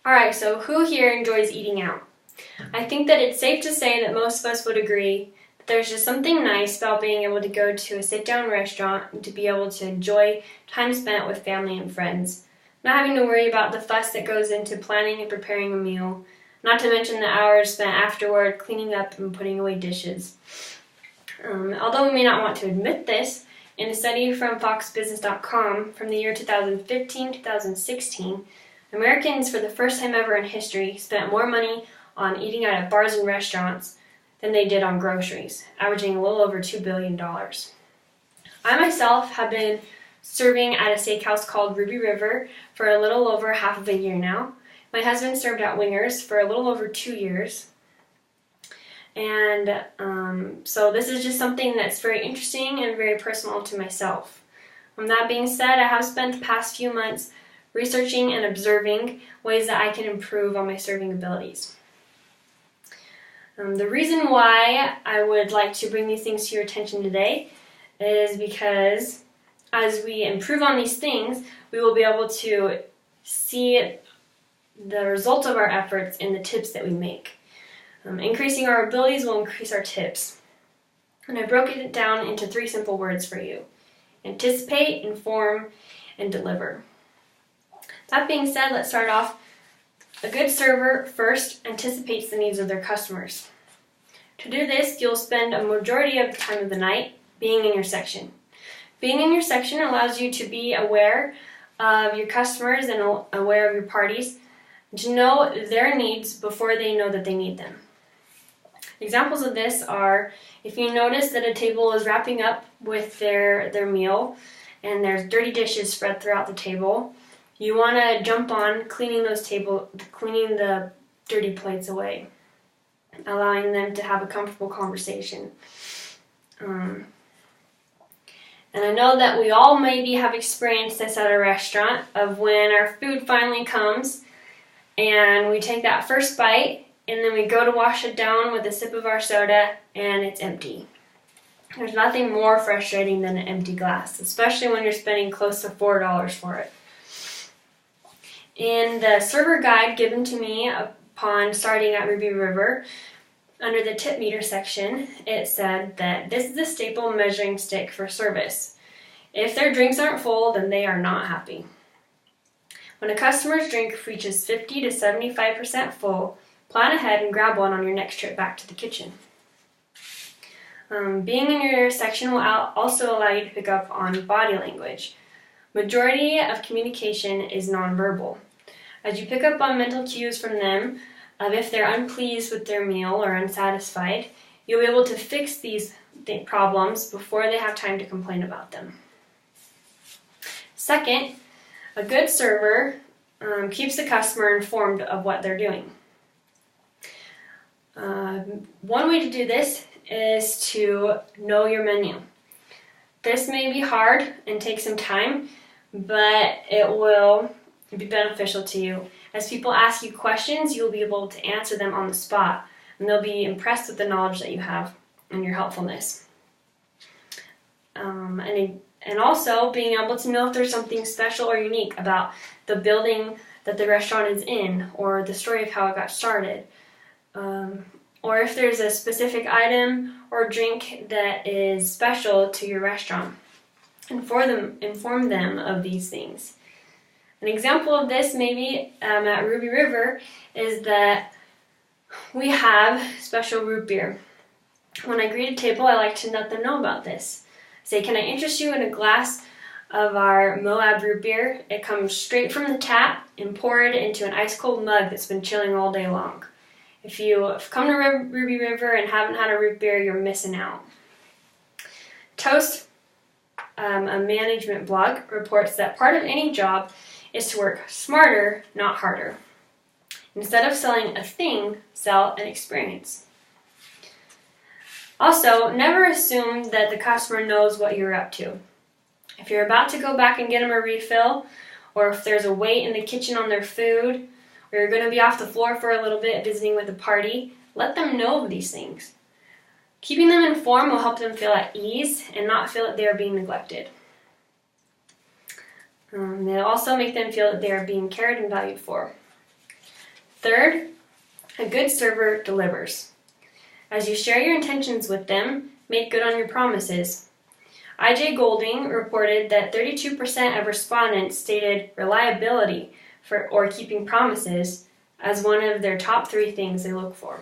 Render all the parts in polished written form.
Alright, so who here enjoys eating out? I think that it's safe to say that most of us would agree that there's just something nice about being able to go to a sit-down restaurant and to be able to enjoy time spent with family and friends, not having to worry about the fuss that goes into planning and preparing a meal, not to mention the hours spent afterward cleaning up and putting away dishes. Although we may not want to admit this, in a study from foxbusiness.com from the year 2015-2016, Americans, for the first time ever in history, spent more money on eating out at bars and restaurants than they did on groceries, averaging a little over $2 billion. I myself have been serving at a steakhouse called Ruby River for a little over half of a year now. My husband served at Wingers for a little over 2 years. And so this is just something that's very interesting and very personal to myself. That being said, I have spent the past few months researching and observing ways that I can improve on my serving abilities. The reason why I would like to bring these things to your attention today is because as we improve on these things, we will be able to see the results of our efforts in the tips that we make. Increasing our abilities will increase our tips. And I broke it down into 3 simple words for you: anticipate, inform, and deliver. That being said, let's start off. A good server first anticipates the needs of their customers. To do this, you'll spend a majority of the time of the night being in your section. Being in your section allows you to be aware of your customers and aware of your parties, to know their needs before they know that they need them. Examples of this are if you notice that a table is wrapping up with their meal and there's dirty dishes spread throughout the table, you want to jump on cleaning the dirty plates away, allowing them to have a comfortable conversation. And I know that we all maybe have experienced this at a restaurant, of when our food finally comes and we take that first bite and then we go to wash it down with a sip of our soda and it's empty. There's nothing more frustrating than an empty glass, especially when you're spending close to $4 for it. In the server guide given to me upon starting at Ruby River, under the tip meter section, it said that this is a staple measuring stick for service. If their drinks aren't full, then they are not happy. When a customer's drink reaches 50 to 75% full, plan ahead and grab one on your next trip back to the kitchen. Being in your section will also allow you to pick up on body language. Majority of communication is nonverbal. As you pick up on mental cues from them of if they're unpleased with their meal or unsatisfied, you'll be able to fix these problems before they have time to complain about them. Second, a good server keeps the customer informed of what they're doing. One way to do this is to know your menu. This may be hard and take some time, but it will be beneficial to you. As people ask you questions, you'll be able to answer them on the spot, and they'll be impressed with the knowledge that you have and your helpfulness. And also being able to know if there's something special or unique about the building that the restaurant is in, or the story of how it got started, or if there's a specific item or drink that is special to your restaurant. Inform them of these things. An example of this maybe at Ruby River is that we have special root beer. When I greet a table, I like to let them know about this. Say, can I interest you in a glass of our Moab root beer? It comes straight from the tap and poured into an ice cold mug that's been chilling all day long. If you've come to Ruby River and haven't had a root beer, you're missing out. Toast, a management blog, reports that part of any job is to work smarter, not harder. Instead of selling a thing, sell an experience. Also, never assume that the customer knows what you're up to. If you're about to go back and get them a refill, or if there's a wait in the kitchen on their food, or you're going to be off the floor for a little bit visiting with a party, let them know of these things. Keeping them informed will help them feel at ease and not feel that they are being neglected. They'll also make them feel that they are being cared and valued for. Third, a good server delivers. As you share your intentions with them, make good on your promises. IJ Golding reported that 32% of respondents stated reliability or keeping promises as one of their top 3 things they look for.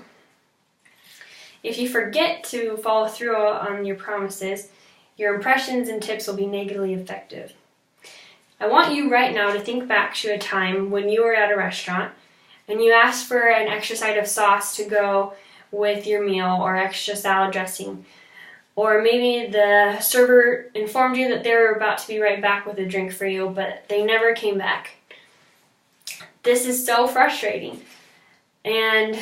If you forget to follow through on your promises, your impressions and tips will be negatively affected. I want you right now to think back to a time when you were at a restaurant and you asked for an extra side of sauce to go with your meal or extra salad dressing. Or maybe the server informed you that they were about to be right back with a drink for you, but they never came back. This is so frustrating. And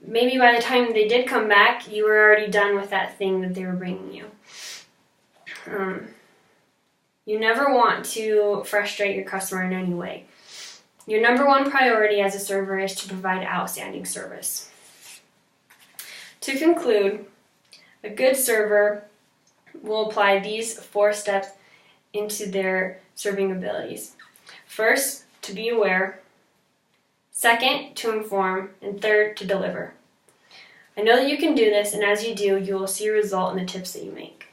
maybe by the time they did come back, you were already done with that thing that they were bringing you. You never want to frustrate your customer in any way. Your number one priority as a server is to provide outstanding service. To conclude, a good server will apply these 4 steps into their serving abilities. First, to be aware. Second, to inform. And third, to deliver. I know that you can do this, and as you do, you will see a result in the tips that you make.